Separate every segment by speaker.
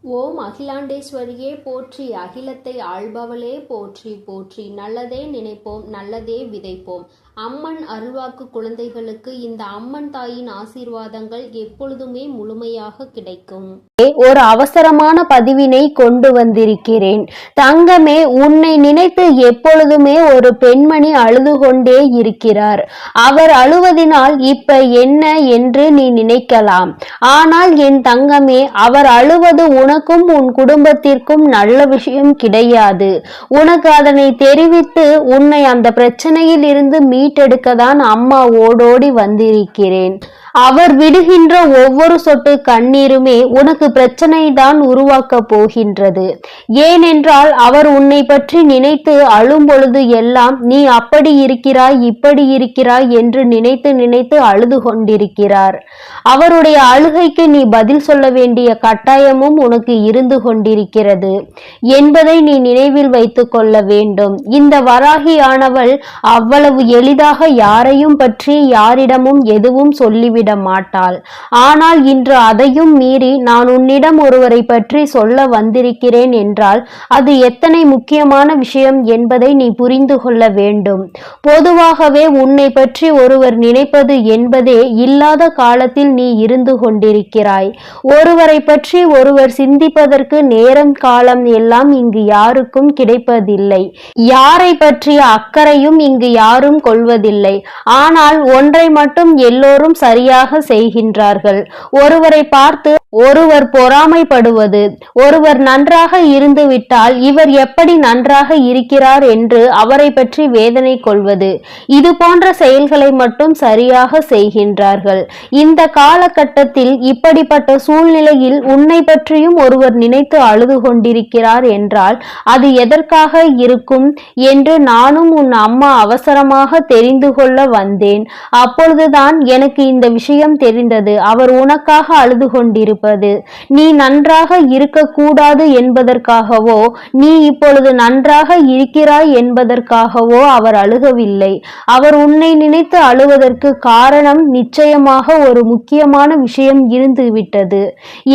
Speaker 1: ஓம் அகிலாண்டேஸ்வரியே போற்றி, அகிலத்தை ஆள்பவளே போற்றி போற்றி. நல்லதே நினைப்போம், நல்லதே விதைப்போம். அம்மன் அருள்வாக்கு குழந்தைகளுக்கு இந்த அம்மன் தாயின் ஆசீர்வாதங்கள் எப்பொழுதுமே முழுமையாக கிடைக்கும்.
Speaker 2: ஒரு அவசரமான பதிவினை கொண்டு வந்திருக்கிறேன். தங்கமே, உன்னை நினைத்து எப்பொழுதுமே ஒரு பெண்மணி அழுது கொண்டே இருக்கிறார். அவர் அழுவதினால் இப்ப என்ன என்று நீ நினைக்கலாம். ஆனால் என் தங்கமே, அவர் அழுவது உனக்கும் உன் குடும்பத்திற்கும் நல்ல விஷயம் கிடையாது. உனக்கு அதனை தெரிவித்து உன்னை அந்த பிரச்சனையில் இருந்து மீட்டெடுக்கத்தான் அம்மா ஓடோடி வந்திருக்கிறேன். அவர் விடுகின்ற ஒவ்வொரு சொட்டு கண்ணீருமே உனக்கு பிரச்சனை தான் உருவாக்க போகின்றது. ஏனென்றால் அவர் உன்னை பற்றி நினைத்து அழும் பொழுது எல்லாம் நீ அப்படி இருக்கிறாய் இப்படி இருக்கிறாய் என்று நினைத்து நினைத்து அழுது கொண்டிருக்கிறார். அவருடைய அழுகைக்கு நீ பதில் சொல்ல வேண்டிய கட்டாயமும் உனக்கு இருந்து கொண்டிருக்கிறது என்பதை நீ நினைவில் வைத்துக் கொள்ள வேண்டும். இந்த வராகியானவள் அவ்வளவு எளிதாக யாரையும் பற்றி யாரிடமும் எதுவும் சொல்லிவிட மாட்டாள். ஆனால் இன்று அதையும் மீறி நான் உன்னிடம் ஒருவரை பற்றி சொல்ல வந்திருக்கிறேன் என்றால் அது எத்தனை முக்கியமான விஷயம் என்பதை நீ புரிந்து கொள்ள வேண்டும். பொதுவாகவே உன்னை பற்றி ஒருவர் நினைப்பது என்பதே இல்லாத காலத்தில் நீ இருந்து கொண்டிருக்கிறாய். ஒருவரை பற்றி ஒருவர் சிந்திப்பதற்கு நேரம் காலம் எல்லாம் இங்கு யாருக்கும் கிடைப்பதில்லை. யாரை பற்றிய அக்கறையும் இங்கு யாரும் கொள்வதில்லை. ஆனால் ஒன்றை மட்டும் எல்லோரும் சரியாக செய்கின்றார்கள். ஒருவரை பார்த்து ஒருவர் பொறாமைப்படுவது. ஒருவர் நன்றாக இருந்து விட்டால் இவர் எப்படி நன்றாக இருக்கிறார் என்று அவரை பற்றி வேதனை கொள்வது. இது போன்ற செயல்களை மட்டும் சரியாக செய்கின்றார்கள். இந்த காலகட்டத்தில் இப்படிப்பட்ட சூழ்நிலையில் உன்னை பற்றியும் ஒருவர் நினைத்து அழுது கொண்டிருக்கிறார் என்றால் அது எதற்காக இருக்கும் என்று நானும் உன் அம்மா அவசரமாக தெரிந்து கொள்ள வந்தேன். அப்பொழுதுதான் எனக்கு இந்த விஷயம் தெரிந்தது. அவர் உனக்காக அழுது கொண்டிருப்பது நீ நன்றாக இருக்கக்கூடாது என்பதற்காகவோ நீ இப்பொழுது நன்றாக இருக்கிறாய் என்பதற்காகவோ அவர் அழுகவில்லை. அவர் உன்னை நினைத்து அழுவதற்கு காரணம் நிச்சயமாக ஒரு முக்கியமான விஷயம் இருந்துவிட்டது.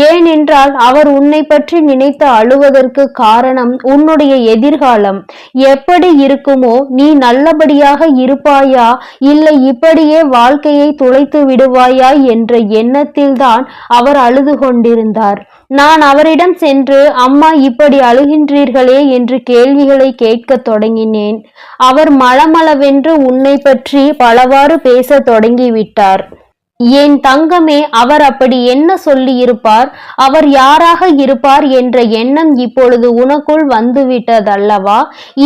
Speaker 2: ஏனென்றால் அவர் உன்னை பற்றி நினைத்து அழுவதற்கு காரணம் உன்னுடைய எதிர்காலம் எப்படி இருக்குமோ, நீ நல்லபடியாக இருப்பாயா இல்லை இப்படியே வாழ்க்கையை துளைத்து விடுவாயா என்ற எண்ணத்தில்தான் அவர் அழுது கொண்டிருந்தார். நான் அவரிடம் சென்று அம்மா இப்படி அழுகின்றீர்களே என்று கேள்விகளை கேட்க தொடங்கினேன். அவர் மளமளவென்று உன்னை பற்றி பலவாறு பேச தொடங்கிவிட்டார். என் தங்கமே, அவர் அப்படி என்ன சொல்லி இருப்பார்? அவர் யாராக இருப்பார் என்ற எண்ணம் இப்பொழுது உனக்குள் வந்துவிட்டதல்லவா?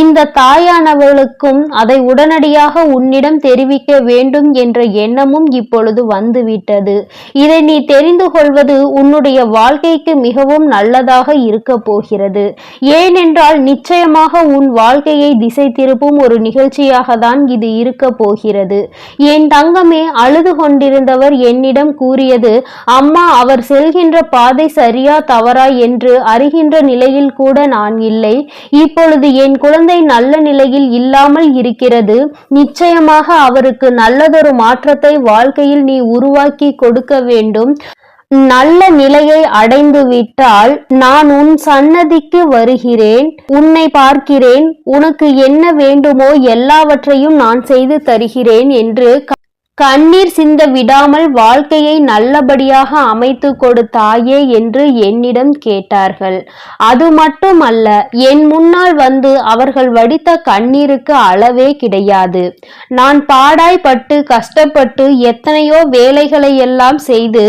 Speaker 2: இந்த தாயானவளுக்கும் அதை உடனடியாக உன்னிடம் தெரிவிக்க வேண்டும் என்ற எண்ணமும் இப்பொழுது வந்துவிட்டது. இதை நீ தெரிந்து கொள்வது உன்னுடைய வாழ்க்கைக்கு மிகவும் நல்லதாக இருக்க போகிறது. ஏனென்றால் நிச்சயமாக உன் வாழ்க்கையை திசை திருப்பும் ஒரு நிகழ்ச்சியாக தான் இது இருக்க போகிறது. என் தங்கமே, அழுது கொண்டிருந்தவர் என்னிடம் கூறியது, அம்மா, அவர் செல்கின்ற பாதை சரியா தவறா என்று அறிகின்ற நிலையில் கூட நான் இல்லை. இப்பொழுது என் குழந்தை நல்ல நிலையில் இல்லாமல் இருக்கிறது. நிச்சயமாக அவருக்கு நல்லதொரு மாற்றத்தை வாழ்க்கையில் நீ உருவாக்கி கொடுக்க வேண்டும். நல்ல நிலையை அடைந்து விட்டால் நான் உன் சன்னதிக்கு வருகிறேன், உன்னை பார்க்கிறேன், உனக்கு என்ன வேண்டுமோ எல்லாவற்றையும் நான் செய்து தருகிறேன் என்று கண்ணீர் சிந்த விடாமல் வாழ்க்கையை நல்லபடியாக அமைத்து கொடு தாயே என்று என்னிடம் கேட்டார்கள். அது மட்டுமல்ல, என் முன்னால் வந்து அவர்கள் வடித்த கண்ணீருக்கு அளவே கிடையாது. நான் பாடாய்பட்டு கஷ்டப்பட்டு எத்தனையோ வேலைகளை எல்லாம் செய்து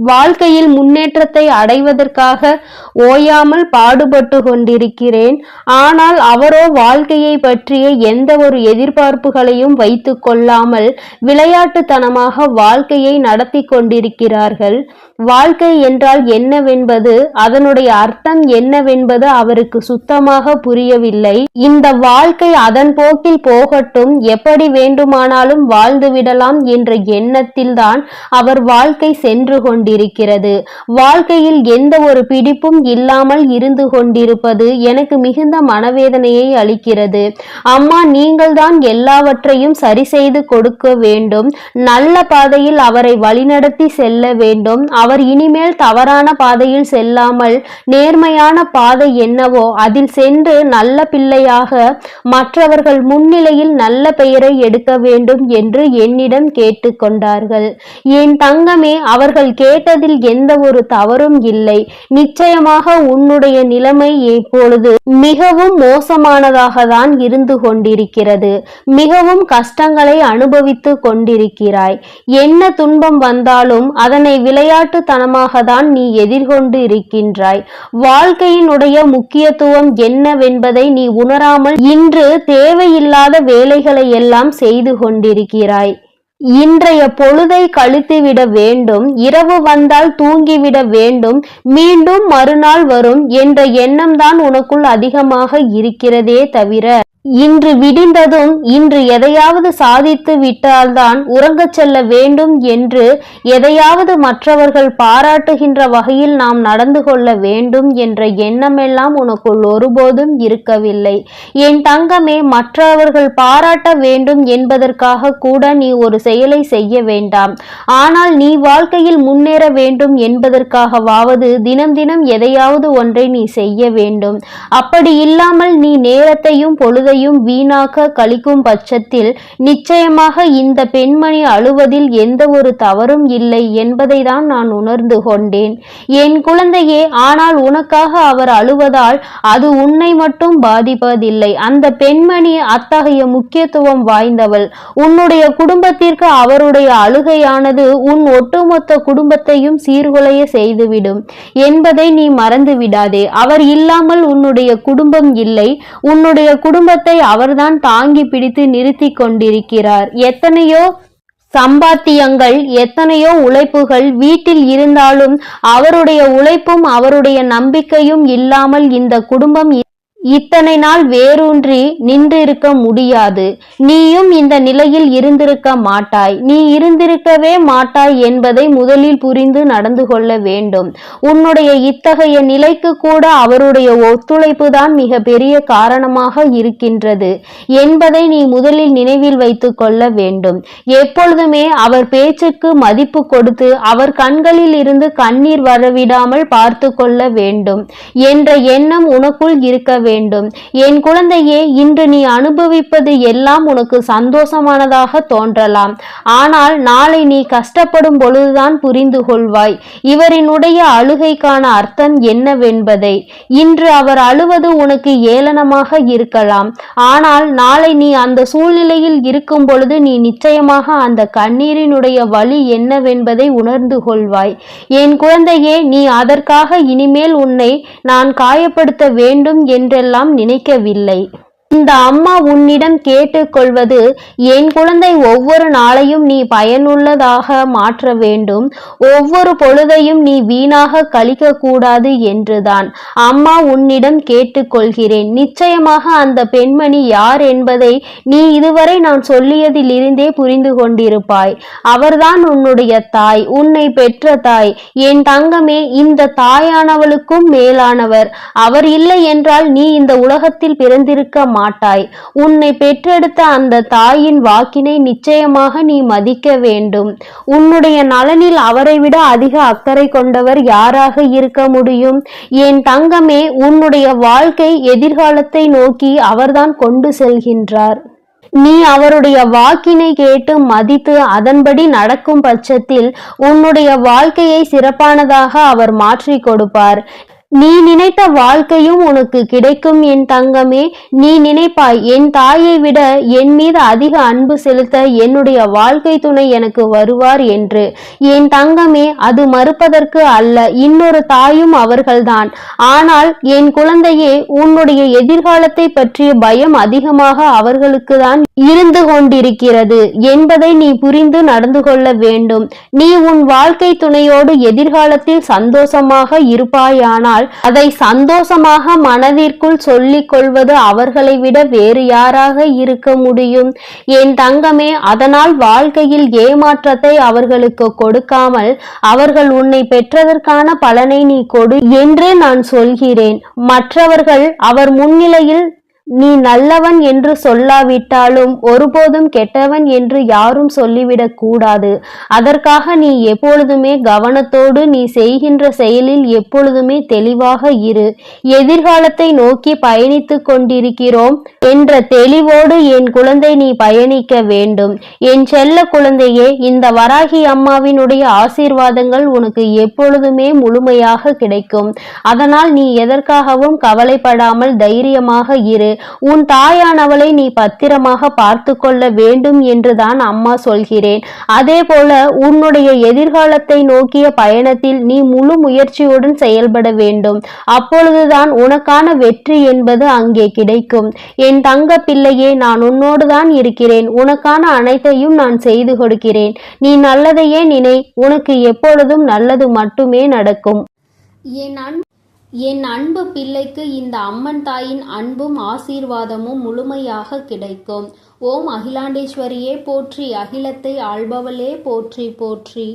Speaker 2: வாழ்க்கையில் முன்னேற்றத்தை அடைவதற்காக ஓயாமல் பாடுபட்டு கொண்டிருக்கிறேன். ஆனால் அவரோ வாழ்க்கையை பற்றிய எந்த ஒரு எதிர்பார்ப்புகளையும் வைத்து கொள்ளாமல் விளையாட்டுத்தனமாக வாழ்க்கையை நடத்தி கொண்டிருக்கிறார்கள். வாழ்க்கை என்றால் என்னவென்பது, அதனுடைய அர்த்தம் என்னவென்பது அவருக்கு சுத்தமாக புரியவில்லை. இந்த வாழ்க்கை அதன் போக்கில் போகட்டும், எப்படி வேண்டுமானாலும் வாழ்ந்துவிடலாம் என்ற எண்ணத்தில்தான் அவர் வாழ்க்கை சென்று கொண்டிருக்கிறது. வாழ்க்கையில் எந்த ஒரு பிடிப்பும் இல்லாமல் இருந்து கொண்டிருப்பது எனக்கு மிகுந்த மனவேதனையை அளிக்கிறது. அம்மா, நீங்கள்தான் எல்லாவற்றையும் சரி செய்து கொடுக்க வேண்டும். நல்ல பாதையில் அவரை வழிநடத்தி செல்ல வேண்டும். அவர் இனிமேல் தவறான பாதையில் செல்லாமல் நேர்மையான பாதை என்னவோ அதில் சென்று நல்ல பிள்ளையாக மற்றவர்கள் முன்னிலையில் நல்ல பெயரை எடுக்க வேண்டும் என்று என்னிடம் கேட்டுக்கொண்டார்கள். என் தங்கமே, அவர்கள் கேட்டதில் எந்த ஒரு தவறும் இல்லை. நிச்சயமாக உன்னுடைய நிலைமை இப்பொழுது மிகவும் மோசமானதாக தான் இருந்து கொண்டிருக்கிறது. மிகவும் கஷ்டங்களை அனுபவித்து கொண்டிருக்கிறாய். என்ன துன்பம் வந்தாலும் அதனை விளையாட்டுத்தனமாக தான் நீ எதிர்கொண்டு இருக்கின்றாய். வாழ்க்கையினுடைய முக்கியத்துவம் என்னவென்பதை நீ உணராமல் இன்று தேவையில்லாத வேலைகளை எல்லாம் செய்து கொண்டிருக்கிறாய். இன்றைய பொழுதை கழித்துவிட வேண்டும், இரவு வந்தால் தூங்கிவிட வேண்டும், மீண்டும் மறுநாள் வரும் என்ற எண்ணம்தான் உனக்குள் அதிகமாக இருக்கிறதே தவிர இன்று விடிந்ததும் இன்று எதையாவது சாதித்து விட்டால்தான் உறங்கச் செல்ல வேண்டும் என்று எதையாவது மற்றவர்கள் பாராட்டுகின்ற வகையில் நாம் நடந்து கொள்ள வேண்டும் என்ற எண்ணமெல்லாம் உனக்குள் ஒருபோதும் இருக்கவில்லை. என் தங்கமே, மற்றவர்கள் பாராட்ட வேண்டும் என்பதற்காக கூட நீ ஒரு செயலை செய்ய வேண்டாம். ஆனால் நீ வாழ்க்கையில் முன்னேற வேண்டும் என்பதற்காகவாவது தினம் தினம் எதையாவது ஒன்றை நீ செய்ய வேண்டும். அப்படி இல்லாமல் நீ நேரத்தையும் பொழுதையும் வீணாக்க கழிக்கும் பட்சத்தில் நிச்சயமாக இந்த பெண்மணி அழுவதில் எந்த ஒரு தவறும் இல்லை என்பதை தான் நான் உணர்ந்து கொண்டேன். என் குழந்தையே, ஆனால் உனக்காக அவர் அழுவதால் அது உன்னை மட்டும் பாதிப்பதில்லை. அந்த பெண்மணி அத்தகைய முக்கியத்துவம் வாய்ந்தவள். உன்னுடைய குடும்பத்திற்கு அவருடைய அழுகையானது உன் ஒட்டுமொத்த குடும்பத்தையும் சீர்குலைய செய்துவிடும் என்பதை நீ மறந்து விடாதே. அவர் இல்லாமல் உன்னுடைய குடும்பம் இல்லை. உன்னுடைய குடும்பத்தை அவர்தான் தாங்கி பிடித்து நிறுத்தி கொண்டிருக்கிறார். எத்தனையோ சம்பாத்தியங்கள், எத்தனையோ உழைப்புகள் வீட்டில் இருந்தாலும் அவருடைய உழைப்பும் அவருடைய நம்பிக்கையும் இல்லாமல் இந்த குடும்பம் இத்தனை நாள் வேரூன்றி நின்றிருக்க முடியாது. நீயும் இந்த நிலையில் இருந்திருக்க மாட்டாய். நீ இருந்திருக்கவே மாட்டாய் என்பதை முதலில் புரிந்து நடந்து கொள்ள வேண்டும். உன்னுடைய இத்தகைய நிலைக்கு கூட அவருடைய ஒத்துழைப்பு தான் மிக பெரிய காரணமாக இருக்கின்றது என்பதை நீ முதலில் நினைவில் வைத்து கொள்ள வேண்டும். எப்பொழுதுமே அவர் பேச்சுக்கு மதிப்பு கொடுத்து அவர் கண்களில் இருந்து கண்ணீர் வரவிடாமல் பார்த்து கொள்ள வேண்டும் என்ற எண்ணம் உனக்குள் இருக்க வேண்டும். என் குழந்தையே, இன்று நீ அனுபவிப்பது எல்லாம் உனக்கு சந்தோஷமானதாக தோன்றலாம். ஆனால் நாளை நீ கஷ்டப்படும் பொழுதுதான் புரிந்து கொள்வாய் இவரினுடைய அழுகைக்கான அர்த்தம் என்னவென்பதை. இன்று அவர் அழுவது உனக்கு ஏளனமாக இருக்கலாம். ஆனால் நாளை நீ அந்த சூழ்நிலையில் இருக்கும் பொழுது நீ நிச்சயமாக அந்த கண்ணீரினுடைய வலி என்னவென்பதை உணர்ந்து கொள்வாய். என் குழந்தையே, நீ அதற்காக இனிமேல் உன்னை நான் காயப்படுத்த வேண்டும் என்றெல்லாம் நினைக்கவில்லை. இந்த அம்மா உன்னிடம் கேட்டுக்கொள்வது, என் குழந்தை, ஒவ்வொரு நாளையும் நீ பயனுள்ளதாக மாற்ற வேண்டும். ஒவ்வொரு பொழுதையும் நீ வீணாக கழிக்க கூடாது என்றுதான் அம்மா உன்னிடம் கேட்டுக்கொள்கிறேன். நிச்சயமாக அந்த பெண்மணி யார் என்பதை நீ இதுவரை நான் சொல்லியதிலிருந்தே புரிந்து கொண்டிருப்பாய். அவர்தான் உன்னுடைய தாய், உன்னை பெற்ற தாய். என் தங்கமே, இந்த தாயானவளுக்கும் மேலானவர். அவர் இல்லை என்றால் நீ இந்த உலகத்தில் பிறந்திருக்க மாட்டாய். உன்னை பெற்றெடுத்த அந்த தாயின் வாக்கினை நிச்சயமாக நீ மதிக்க வேண்டும். உன்னுடைய நலனில் அவரை விட அதிக அக்கறை கொண்டவர் யாராக இருக்க முடியும்? என் தங்கமே, உன்னுடைய வாழ்க்கை எதிர்காலத்தை நோக்கி அவர்தான் கொண்டு செல்கின்றார். நீ அவருடைய வாக்கினை கேட்டு மதித்து அதன்படி நடக்கும் பட்சத்தில் உன்னுடைய வாழ்க்கையை சிறப்பானதாக அவர் மாற்றி கொடுப்பார். நீ நினைத்த வாழ்க்கையும் உனக்கு கிடைக்கும். என் தங்கமே, நீ நினைப்பாய், என் தாயை விட என் மீது அதிக அன்பு செலுத்த என்னுடைய வாழ்க்கை துணை எனக்கு வருவார் என்று. என் தங்கமே, அது மறுப்பதற்கு அல்ல, இன்னொரு தாயும் அவர்கள்தான். ஆனால் என் குழந்தையே, உன்னுடைய எதிர்காலத்தை பற்றிய பயம் அதிகமாக அவர்களுக்கு தான் இருந்து கொண்டிருக்கிறது என்பதை நீ புரிந்து நடந்து கொள்ள வேண்டும். நீ உன் வாழ்க்கை துணையோடு எதிர்காலத்தில் சந்தோஷமாக இருப்பாயானால் அதை சந்தோஷமாக மனதிற்குள் சொல்லிக் கொள்வது அவர்களை விட வேறு யாராக இருக்க முடியும்? என் தங்கமே, அதனால் வாழ்க்கையில் ஏமாற்றத்தை அவர்களுக்கு கொடுக்காமல் அவர்கள் உன்னை பெற்றதற்கான பலனை நீ கொடு என்று நான் சொல்கிறேன். மற்றவர்கள் அவர் முன்னிலையில் நீ நல்லவன் என்று சொல்லாவிட்டாலும் ஒருபோதும் கெட்டவன் என்று யாரும் சொல்லிவிடக் கூடாது. அதற்காக நீ எப்பொழுதுமே கவனத்தோடு நீ செய்கின்ற செயலில் எப்பொழுதுமே தெளிவாக இரு. எதிர்காலத்தை நோக்கி பயணித்துக் கொண்டிருக்கிறோம் என்ற தெளிவோடு என் குழந்தை நீ பயணிக்க வேண்டும். என் செல்ல குழந்தையே, இந்த வராகி அம்மாவினுடைய ஆசீர்வாதங்கள் உனக்கு எப்பொழுதுமே முழுமையாக கிடைக்கும். அதனால் நீ எதற்காகவும் கவலைப்படாமல் தைரியமாக இரு. உன் தாயானவளை நீ பத்திரமாக பார்த்து கொள்ள வேண்டும் என்றுதான் அம்மா சொல்கிறேன். அதே போல உன்னுடைய எதிர்காலத்தை நோக்கிய பயணத்தில் நீ முழு முயற்சியுடன் செயல்பட வேண்டும். அப்பொழுதுதான் உனக்கான வெற்றி என்பது அங்கே கிடைக்கும். என் தங்க பிள்ளையே, நான் உன்னோடு தான் இருக்கிறேன். உனக்கான அனைத்தையும் நான் செய்து கொடுக்கிறேன். நீ நல்லதையே நினை. உனக்கு எப்பொழுதும் நல்லது மட்டுமே நடக்கும்.
Speaker 1: என் அன்பு பிள்ளைக்கு இந்த அம்மன் தாயின் அன்பும் ஆசீர்வாதமும் முழுமையாக கிடைக்கும். ஓம் அகிலாண்டேஸ்வரியே போற்றி, அகிலத்தை ஆள்பவளே போற்றி போற்றி.